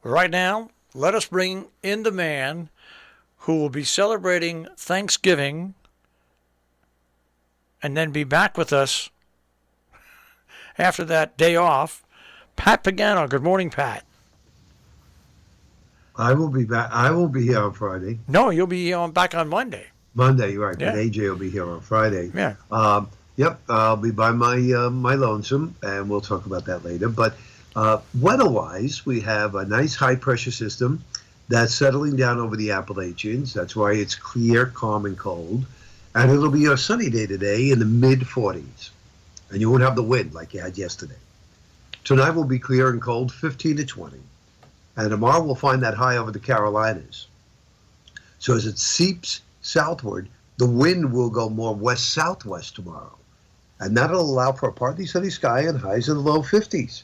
Right now, let us bring in the man who will be celebrating Thanksgiving and then be back with us after that day off. Pat Pagano. Good morning, Pat. I will be back. I will be here on Friday. No, you'll be back on Monday. Monday, you're right, but Yeah, AJ will be here on Friday. yeah. Yep, I'll be by my lonesome, and we'll talk about that later. But weather-wise, we have a nice high-pressure system that's settling down over the Appalachians. That's why it's clear, calm, and cold. And it'll be a sunny day today in the mid-40s. And you won't have the wind like you had yesterday. Tonight will be clear and cold, 15 to 20. And tomorrow we'll find that high over the Carolinas. So as it seeps southward, the wind will go more west-southwest tomorrow. And that'll allow for a partly sunny sky and highs in the low 50s.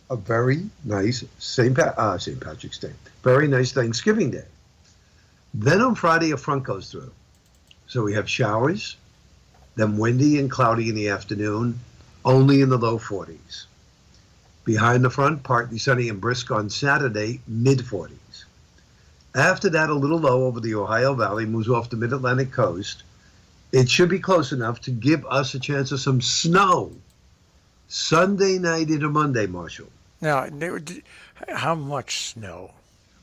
A very nice St. Patrick's Day. Very nice Thanksgiving Day. Then on Friday, a front goes through. So we have showers, then windy and cloudy in the afternoon, only in the low 40s. Behind the front, partly sunny and brisk on Saturday, mid-40s. After that, a little low over the Ohio Valley, moves off the mid-Atlantic coast. It should be close enough to give us a chance of some snow Sunday night into Monday, Marshall. Now, how much snow?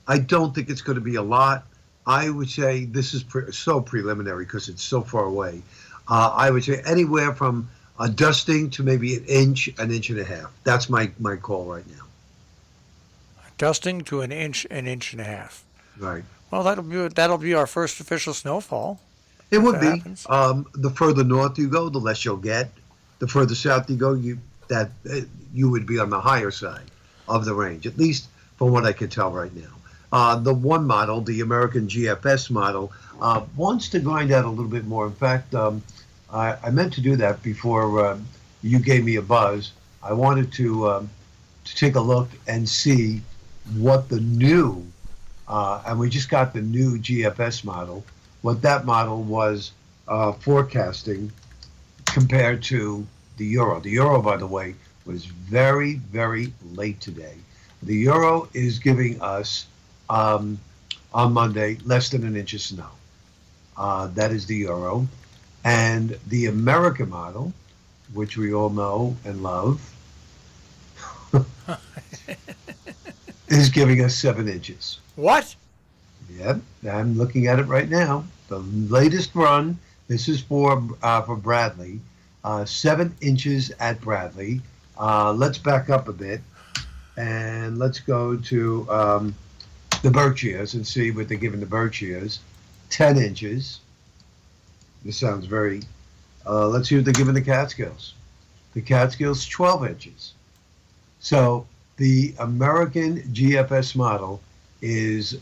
I don't think it's going to be a lot. I would say this is so preliminary because it's so far away. I would say anywhere from a dusting to maybe an inch and a half. That's my call right now. Dusting to an inch and a half. Right. Well, that'll be our first official snowfall. It If would that be. happens. The further north you go, the less you'll get. The further south you go, you would be on the higher side of the range, at least from what I can tell right now. The one model, the American GFS model, wants to grind out a little bit more. In fact, I meant to do that before you gave me a buzz. I wanted to take a look and see what the new, and we just got the new GFS model, what that model was forecasting compared to the Euro. The Euro, by the way, was very, very late today. The Euro is giving us, on Monday, less than an inch of snow. That is the Euro. And the American model, which we all know and love, is giving us 7 inches. What? Yep, I'm looking at it right now. The latest run, this is for Bradley, 7 inches at Bradley. Let's back up a bit, and let's go to the Berkshires and see what they're giving the Berkshires. 10 inches. This sounds very... let's see what they're giving the Catskills. The Catskills, 12 inches. So the American GFS model is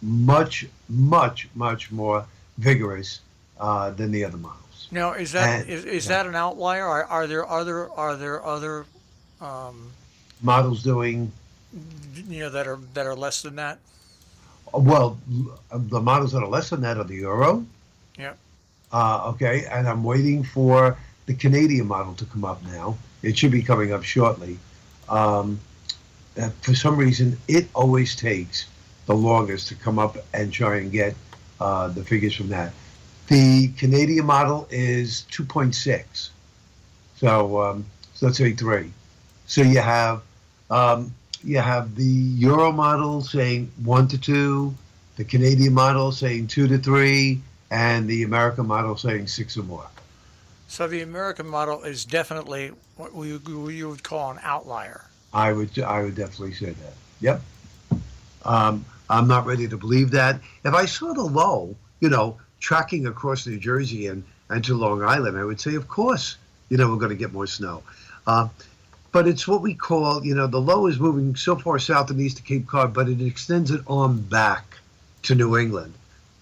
much, much, much more vigorous than the other models. Now, is that an outlier? Are there other models doing? That are less than that? Well, the models that are less than that are the Euro. Yeah. Okay, and I'm waiting for the Canadian model to come up now. It should be coming up shortly. For some reason, it always takes the longest to come up and try and get the figures from that. The Canadian model is 2.6. So let's say 3. So you have the Euro model saying 1 to 2, the Canadian model saying 2 to 3, and the American model saying 6 or more. So the American model is definitely what you would call an outlier. I would definitely say that. Yep. I'm not ready to believe that. If I saw the low, tracking across New Jersey and to Long Island, I would say, of course, we're going to get more snow. But it's what we call, the low is moving so far south and east to Cape Cod, but it extends it on back to New England.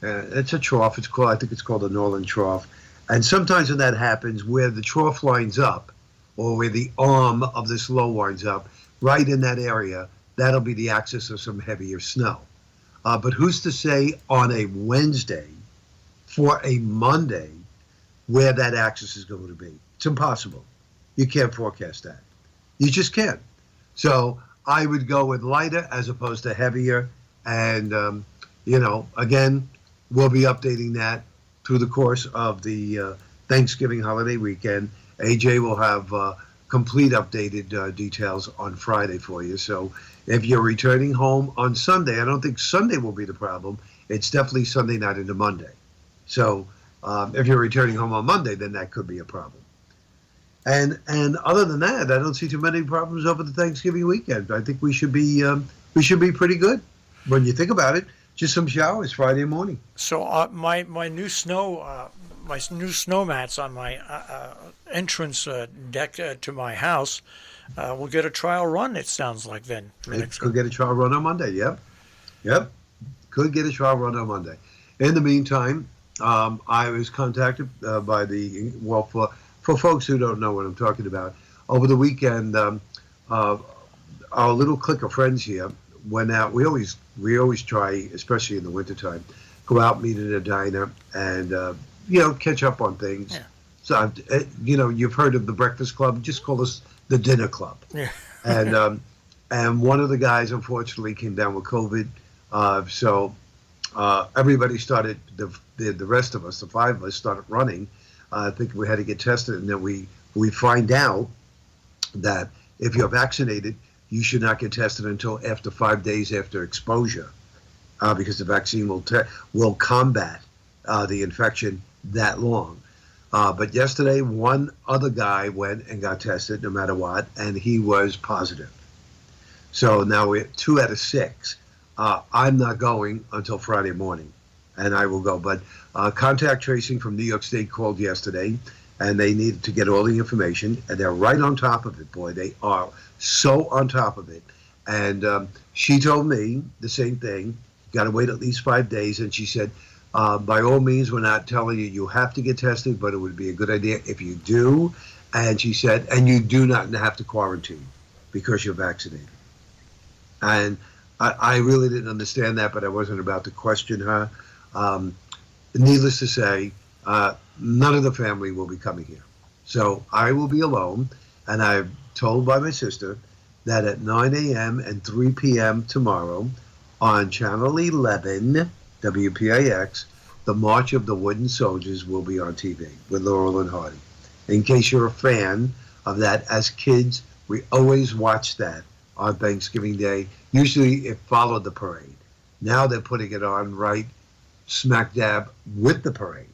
It's a trough. I think it's called a Northern Trough. And sometimes when that happens, where the trough lines up, or where the arm of this low winds up, right in that area, that'll be the axis of some heavier snow. But who's to say on a Wednesday for a Monday where that axis is going to be? It's impossible. You can't forecast that. You just can't. So I would go with lighter as opposed to heavier. And, again, we'll be updating that through the course of the Thanksgiving holiday weekend. AJ will have complete updated details on Friday for you. So if you're returning home on Sunday, I don't think Sunday will be the problem. It's definitely Sunday night into Monday. So if you're returning home on Monday, then that could be a problem. And other than that, I don't see too many problems over the Thanksgiving weekend. I think we should be pretty good when you think about it. Just some showers Friday morning. So my new snow mats on my entrance deck to my house will get a trial run. It sounds like then. It could get a trial run on Monday. Yep. Could get a trial run on Monday. In the meantime, I was contacted by for folks who don't know what I'm talking about. Over the weekend, our little clique of friends here went out. We always try, especially in the wintertime, go out, meet in a diner, and catch up on things. Yeah. So you've heard of the Breakfast Club. Just call us the Dinner Club. Yeah. And one of the guys unfortunately came down with COVID. So everybody started. The rest of us, the five of us, started running. I think we had to get tested, and then we find out that if you're vaccinated, you should not get tested until after 5 days after exposure, because the vaccine will combat the infection that long. But yesterday, one other guy went and got tested, no matter what, and he was positive. So now we're 2 out of 6. I'm not going until Friday morning, and I will go. But contact tracing from New York State called yesterday, and they needed to get all the information, and they're right on top of it, boy. They are so on top of it. And she told me the same thing, got to wait at least 5 days, and she said, by all means, we're not telling you have to get tested, but it would be a good idea if you do. And she said, and you do not have to quarantine because you're vaccinated. And I really didn't understand that, but I wasn't about to question her. Needless to say, none of the family will be coming here. So I will be alone, and I'm told by my sister that at 9 a.m. and 3 p.m. tomorrow on Channel 11, WPIX, the March of the Wooden Soldiers will be on TV with Laurel and Hardy. In case you're a fan of that, as kids, we always watched that on Thanksgiving Day. Usually it followed the parade. Now they're putting it on right smack dab with the parade.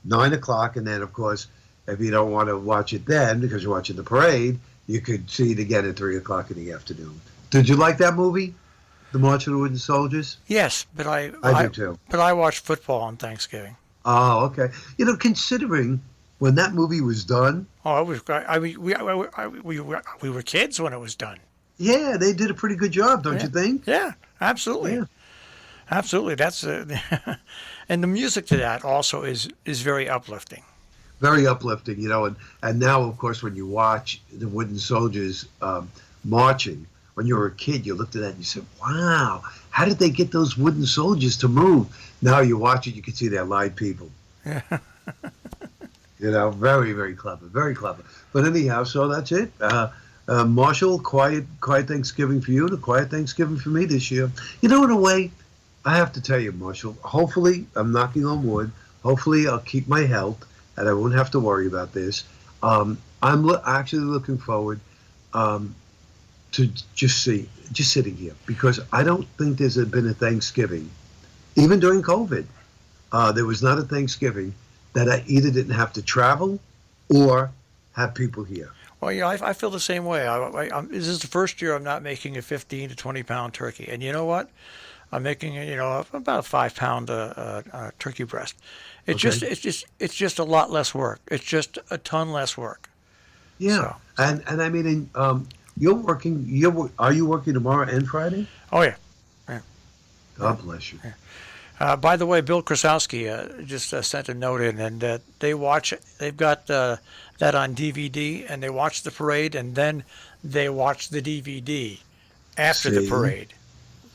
9 o'clock, and then, of course, if you don't want to watch it then because you're watching the parade, you could see it again at 3 o'clock in the afternoon. Did you like that movie, The March of the Wooden Soldiers? Yes, but I do too. But I watch football on Thanksgiving. Oh, okay. Considering when that movie was done. Oh, it was great. I mean, we were kids when it was done. Yeah, they did a pretty good job, don't you think? Yeah, absolutely. Yeah. Absolutely. That's and the music to that also is very uplifting. Very uplifting, and now, of course, when you watch the Wooden Soldiers marching, when you were a kid, you looked at that and you said, wow, how did they get those wooden soldiers to move? Now you watch it, you can see they're live people. Yeah. Very, very clever, very clever. But anyhow, so that's it. Marshall, quiet Thanksgiving for you and a quiet Thanksgiving for me this year. In a way, I have to tell you, Marshall, hopefully, I'm knocking on wood, hopefully I'll keep my health and I won't have to worry about this. I'm actually looking forward to just sitting here, because I don't think there's been a Thanksgiving, even during COVID, there was not a Thanksgiving that I either didn't have to travel or have people here. Well, yeah, I feel the same way. This is the first year I'm not making a 15 to 20 pound turkey, and you know what? I'm making about a 5 pound turkey breast. It's just a lot less work. It's just a ton less work. Yeah, so. And I mean, you're working. Are you working tomorrow and Friday? Oh yeah. God bless you. Yeah. By the way, Bill Krasowski just sent a note in, and they've got that on DVD, and they watch the parade, and then they watch the DVD after the parade.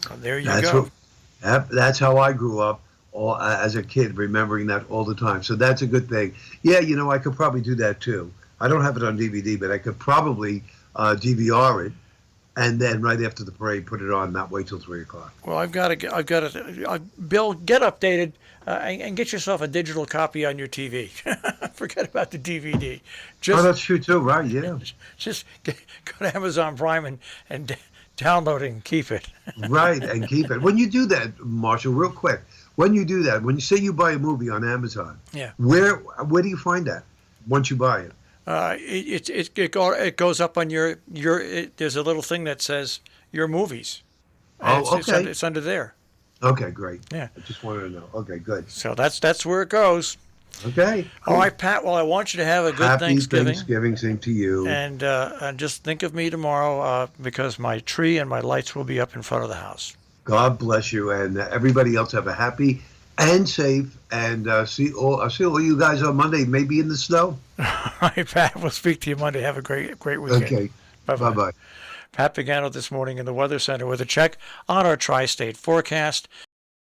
So there you go. That's how I grew up as a kid, remembering that all the time. So that's a good thing. Yeah, I could probably do that too. I don't have it on DVD, but I could probably DVR it and then right after the parade, put it on. Not wait till 3 o'clock. Well, Bill, get updated and get yourself a digital copy on your TV. Forget about the DVD. Oh, Just that's true too, right? Yeah, go to Amazon Prime and download it and keep it. right, and keep it. When you do that, Marshall, real quick, when you do that, when you say you buy a movie on Amazon, Yeah. where do you find that once you buy it? It goes up on there's a little thing that says your movies. And Oh, okay. It's under there. Okay, great. Yeah. I just wanted to know. Okay, good. So that's where it goes. Okay. All Cool. right, Pat. Well, I want you to have a good Happy Thanksgiving. Thanksgiving, same to you. And just think of me tomorrow because my tree and my lights will be up in front of the house. God bless you, and everybody else have a happy and safe. And I'll see all you guys on Monday. Maybe in the snow. All right, Pat. We'll speak to you Monday. Have a great weekend. Okay. Bye-bye. Bye bye. Pat Pagano this morning in the Weather Center with a check on our tri-state forecast.